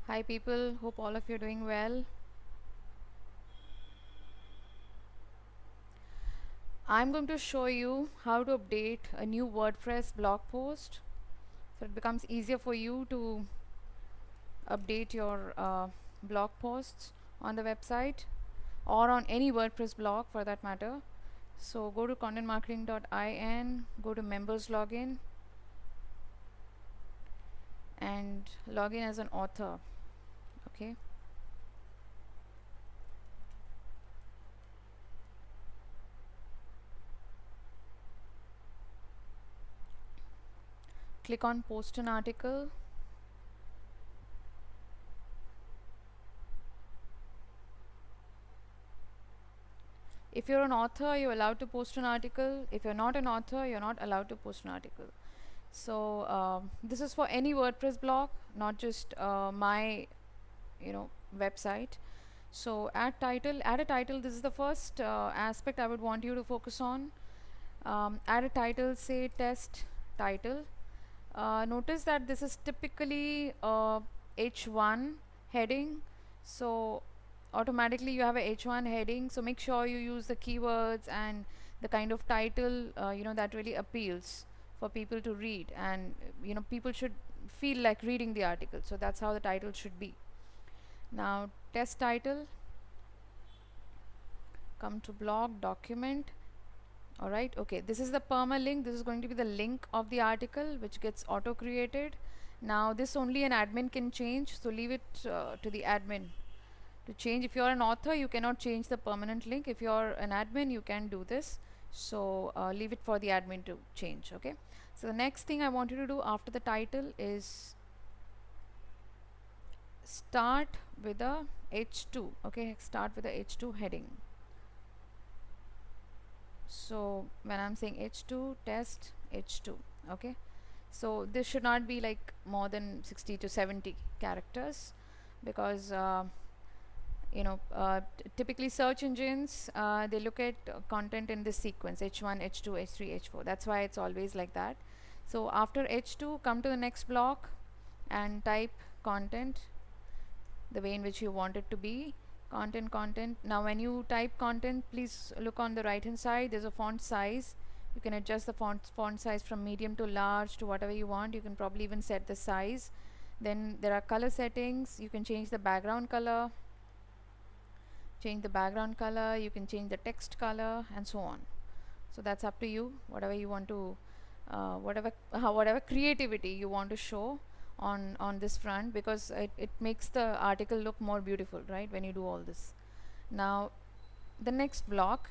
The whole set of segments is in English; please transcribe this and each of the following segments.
Hi people, hope all of you are doing well. I'm going to show you how to update a new WordPress blog post so it becomes easier for you to update your blog posts on the website or on any WordPress blog for that matter. So go to contentmarketing.in, go to members login and log in as an author. Okay. Click on post an article. If you're an author, you're allowed to post an article. If you're not an author, you're not allowed to post an article. So this is for any WordPress blog, not just my website. So add a title. This is the first aspect I would want you to focus on. Add a title, say test title. Notice that this is typically H1 heading, so automatically you have a H1 heading, so make sure you use the keywords and the kind of title that really appeals for people to read, and people should feel like reading the article, so that's how the title should be. Now test title, come to blog document. Alright, okay, this is the permalink. This is going to be the link of the article which gets auto created. Now this only an admin can change, so leave it to the admin to change. If you're an author, you cannot change the permanent link. If you're an admin, you can do this, so leave it for the admin to change. Okay, so the next thing I want you to do after the title is start with a H2. Okay, start with a H2 heading. So when I'm saying H2, test H2. Okay, so this should not be like more than 60 to 70 characters, because typically search engines, they look at content in this sequence: H1, H2, H3, H4. That's why it's always like that. So after H2, come to the next block and type content the way in which you want it to be. Content. Now when you type content, please look on the right hand side. There's a font size. You can adjust the font size from medium to large to whatever you want. You can probably even set the size. Then there are color settings. You can change the background color, you can change the text color, and so on. So that's up to you, whatever you want to whatever creativity you want to show on this front, because it makes the article look more beautiful, right, when you do all this. Now the next block,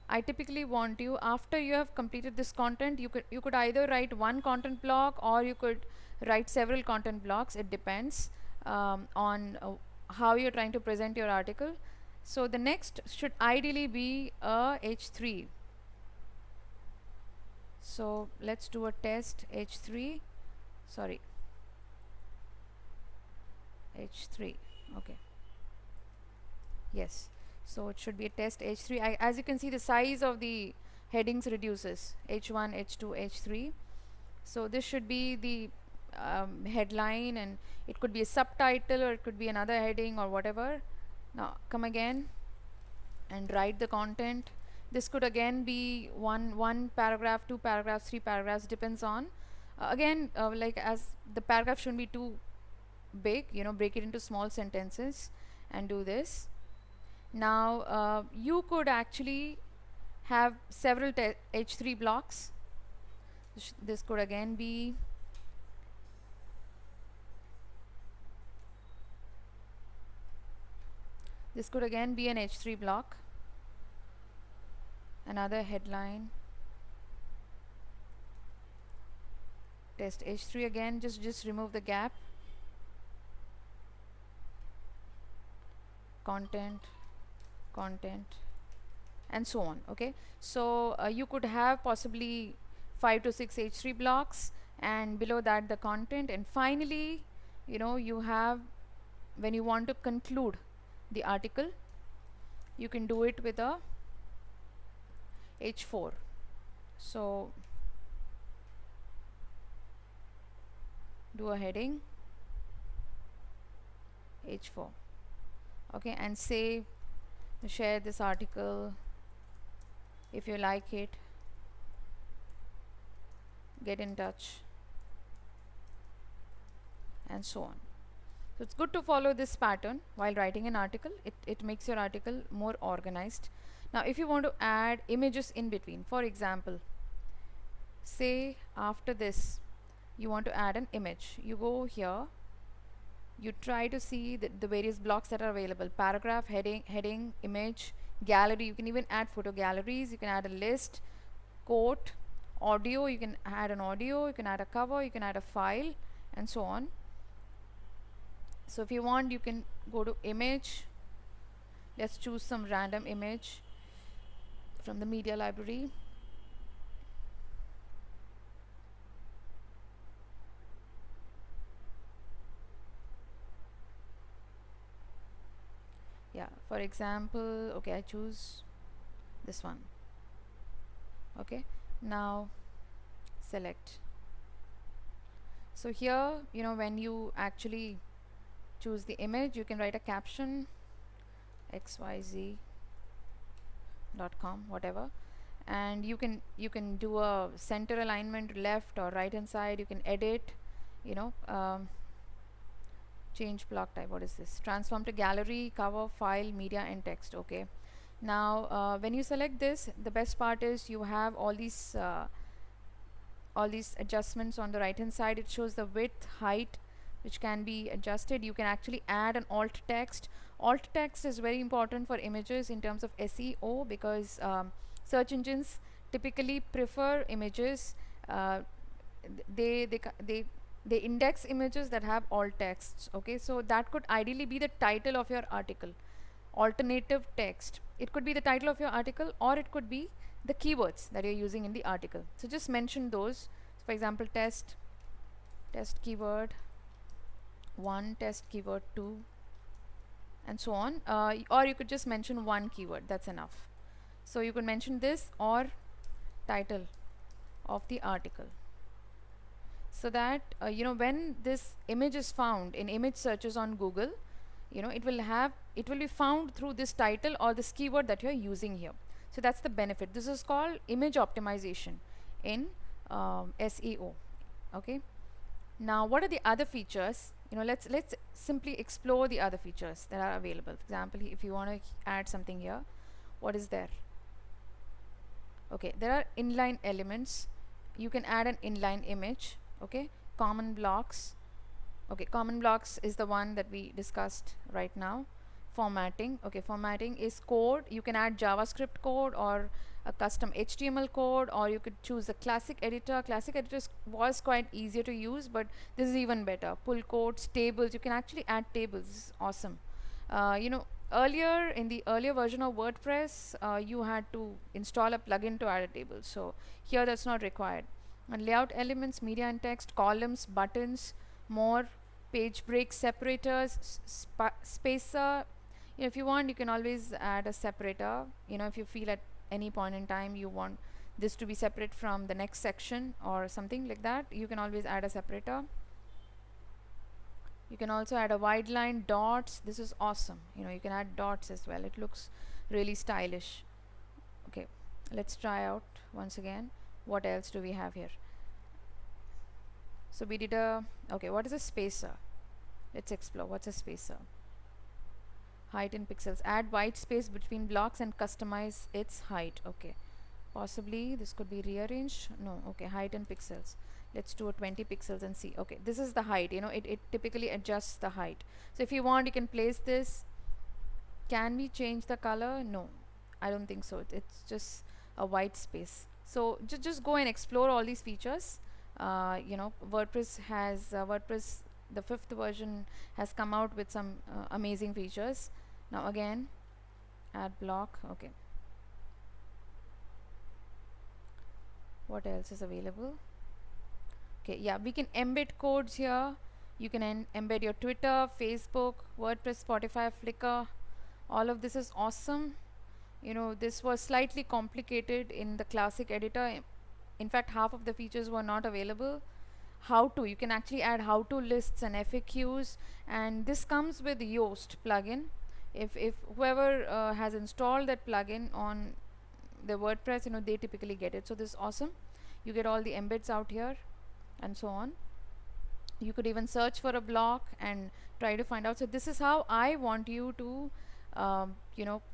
I typically want you, after you have completed this content, you could either write one content block or you could write several content blocks. It depends on how you're trying to present your article. So the next should ideally be a H3. So let's do a test H3. Sorry, H3. Okay, yes, so it should be a test H3. As you can see, the size of the headings reduces: H1, H2, H3. So this should be the headline, and it could be a subtitle or it could be another heading or whatever. Now come again and write the content. This could again be one paragraph, two paragraphs, three paragraphs, depends on again like, as the paragraph shouldn't be too big, break it into small sentences and do this. Now you could actually have several H3 blocks. This could again be an H3 block, another headline, test H3 again, just remove the gap, content, and so on. Okay, so you could have possibly 5 to 6 H3 blocks, and below that the content, and finally you have, when you want to conclude the article, you can do it with a H4. So do a heading, h4. Okay, and say share this article if you like it, get in touch, and so on. So it's good to follow this pattern while writing an article. It makes your article more organized. Now if you want to add images in between, for example, say after this you want to add an image, you go here, you try to see the various blocks that are available: paragraph, heading, image, gallery. You can even add photo galleries, you can add a list, quote, audio, you can add an audio, you can add a cover, you can add a file, and so on. So if you want, you can go to image, let's choose some random image from the media library. Yeah, for example, okay, I choose this one. Okay, now select. So here, when you actually choose the image, you can write a caption, xyz.com, whatever, and you can do a center alignment, left or right hand side. You can edit, change block type. What is this? Transform to gallery, cover, file, media, and text. Okay, now when you select this, the best part is you have all these adjustments on the right hand side. It shows the width, height, which can be adjusted. You can actually add an alt text. Alt text is very important for images in terms of SEO, because search engines typically prefer images. They index images that have alt texts. Okay, so that could ideally be the title of your article. Alternative text, it could be the title of your article, or it could be the keywords that you're using in the article. So just mention those. So for example, test keyword 1, test keyword 2, and so on. Or you could just mention one keyword, that's enough. So you could mention this or title of the article, so that when this image is found in image searches on Google, it will be found through this title or this keyword that you're using here. So that's the benefit. This is called image optimization in SEO. Okay, now what are the other features? Let's simply explore the other features that are available. For example, if you want to add something here, what is there? Okay, there are inline elements. You can add an inline image. Okay, common blocks. Okay, common blocks is the one that we discussed right now. Formatting. Okay, formatting is code. You can add JavaScript code or a custom HTML code, or you could choose a classic editor. Classic editor was quite easier to use, but this is even better. Pull quotes, tables. You can actually add tables. This is awesome. Earlier in the earlier version of WordPress, you had to install a plugin to add a table. So here that's not required. And layout elements, media and text, columns, buttons, more, page breaks, separators, spacer. If you want, you can always add a separator. If you feel at any point in time you want this to be separate from the next section or something like that, you can always add a separator. You can also add a wide line, dots. This is awesome. You can add dots as well. It looks really stylish. Okay, let's try out once again. What else do we have here? So we did okay, what is a spacer? Let's explore. What's a spacer? Height in pixels. Add white space between blocks and customize its height. Okay, possibly this could be rearranged. No. Okay, height in pixels. Let's do a 20 pixels and see. Okay, this is the height. It typically adjusts the height. So if you want, you can place this. Can we change the color? No, I don't think so. It's just a white space. So just go and explore all these features. WordPress the 5th version has come out with some amazing features. Now again, add block. Okay, what else is available? Okay, yeah, we can embed codes here. You can embed your Twitter, Facebook, WordPress, Spotify, Flickr. All of this is awesome. This was slightly complicated in the classic editor. In fact, half of the features were not available. how to, you can actually add how to lists and FAQs, and this comes with Yoast plugin. If whoever has installed that plugin on the WordPress, they typically get it. So this is awesome. You get all the embeds out here and so on. You could even search for a block and try to find out. So this is how I want you to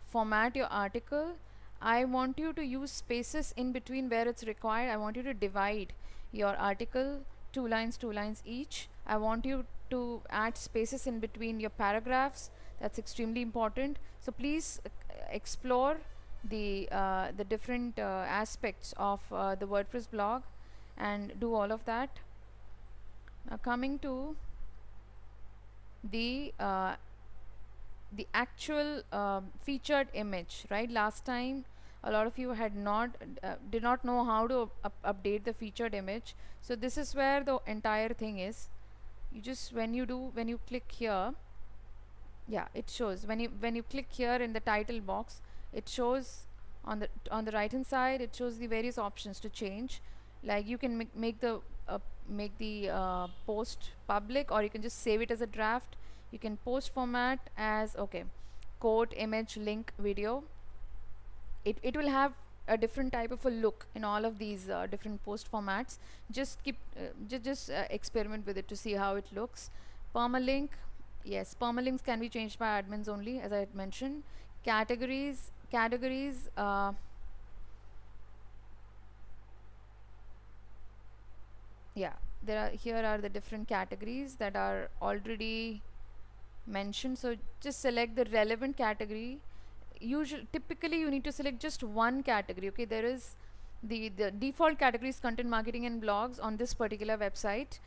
format your article. I want you to use spaces in between where it's required. I want you to divide your article two lines each. I want you to add spaces in between your paragraphs. That's extremely important. So please explore the different aspects of the WordPress blog and do all of that. Now coming to the actual featured image, right? Last time a lot of you had not did not know how to update the featured image. So this is where the entire thing is. You just when you click here, yeah, it shows when you click here in the title box, it shows on the right hand side, it shows the various options to change. Like you can make the post public, or you can just save it as a draft. You can post format as quote, image, link, video. It will have a different type of a look in all of these different post formats. Just keep just experiment with it to see how it looks. Permalink, yes, permalinks can be changed by admins only, as I had mentioned. Categories, yeah, here are the different categories that are already mentioned. So just select the relevant category. Typically you need to select just one category. Okay, there is the default category is content marketing and blogs on this particular website.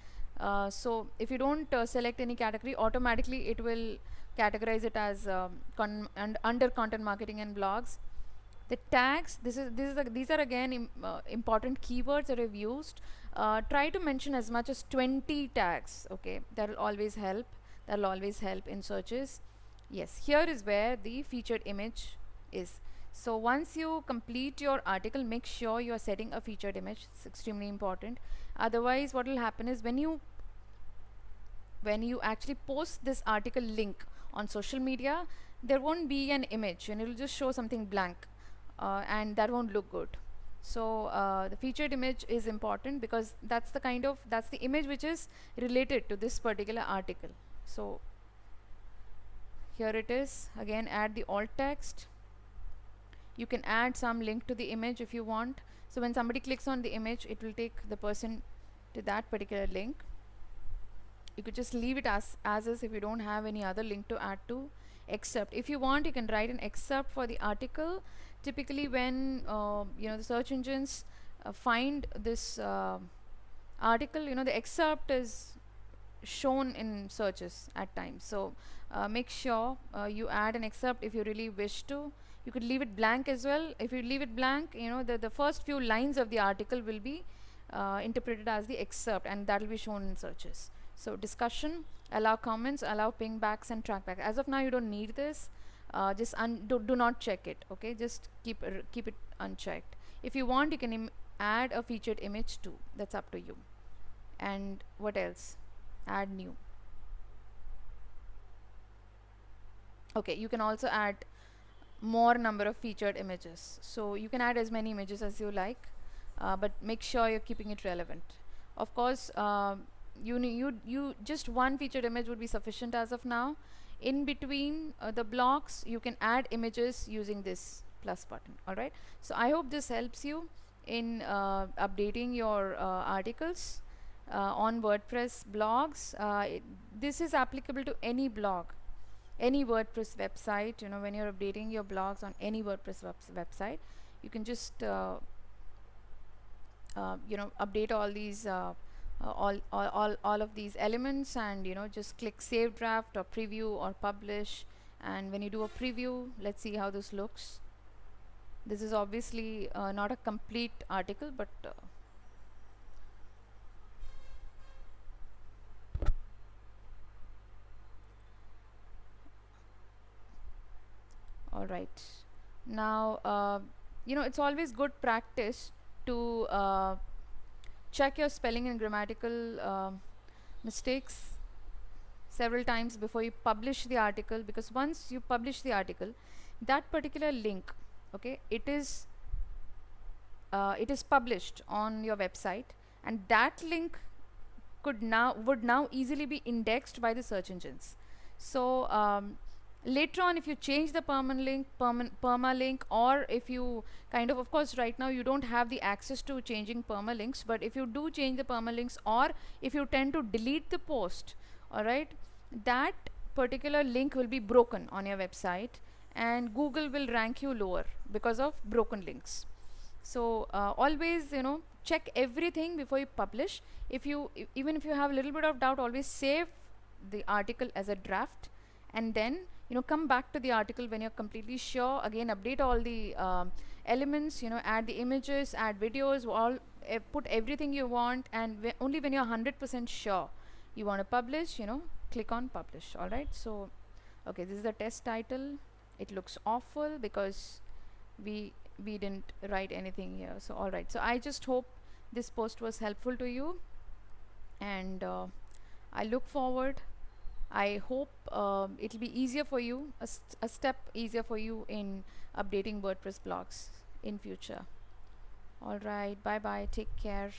So if you don't select any category, automatically it will categorize it as under content marketing and blogs. The tags, these are again important keywords that I've used. Try to mention as much as 20 tags. Okay, that'll always help in searches. Yes, here is where the featured image is. So once you complete your article, make sure you are setting a featured image. It's extremely important. Otherwise what will happen is when you actually post this article link on social media, there won't be an image and it will just show something blank, and that won't look good. So the featured image is important because that's the image which is related to this particular article. So here it is. Again, add the alt text. You can add some link to the image if you want. So when somebody clicks on the image, it will take the person to that particular link. You could just leave it as is if you don't have any other link to add to. Excerpt, if you want, you can write an excerpt for the article. Typically when the search engines find this article, the excerpt is shown in searches at times. So make sure you add an excerpt if you really wish to. You could leave it blank as well. If you leave it blank, the first few lines of the article will be interpreted as the excerpt, and that will be shown in searches. So discussion, allow comments, allow pingbacks and trackback. As of now you don't need this. Just do not check it. Okay, just keep it unchecked. If you want, you can add a featured image too. That's up to you. And what else? Add new. Okay, you can also add more number of featured images. So you can add as many images as you like, but make sure you're keeping it relevant. Of course, you just one featured image would be sufficient as of now. In between the blocks, you can add images using this plus button. All right, so I hope this helps you in updating your articles on WordPress blogs. This is applicable to any blog, any WordPress website. When you're updating your blogs on any WordPress website, you can just update all these all of these elements, and just click save draft or preview or publish. And when you do a preview, let's see how this looks. This is obviously not a complete article, but all right. Now it's always good practice to check your spelling and grammatical mistakes several times before you publish the article, because once you publish the article, that particular link, okay, it is published on your website, and that link would now easily be indexed by the search engines. So later on, if you change the permalink, or if you of course right now you don't have the access to changing permalinks, but if you do change the permalinks, or if you tend to delete the post, all right, that particular link will be broken on your website, and Google will rank you lower because of broken links. So always, check everything before you publish. If you even if you have a little bit of doubt, always save the article as a draft, and then come back to the article when you're completely sure. Again, update all the elements, add the images, add videos, all put everything you want, and only when you're 100% sure you want to publish, click on publish. All right, so okay, this is the test title. It looks awful because we didn't write anything here. So all right, so I just hope this post was helpful to you, and I look forward, I hope it'll be easier for you, a step easier for you in updating WordPress blogs in future. All right, bye bye, take care.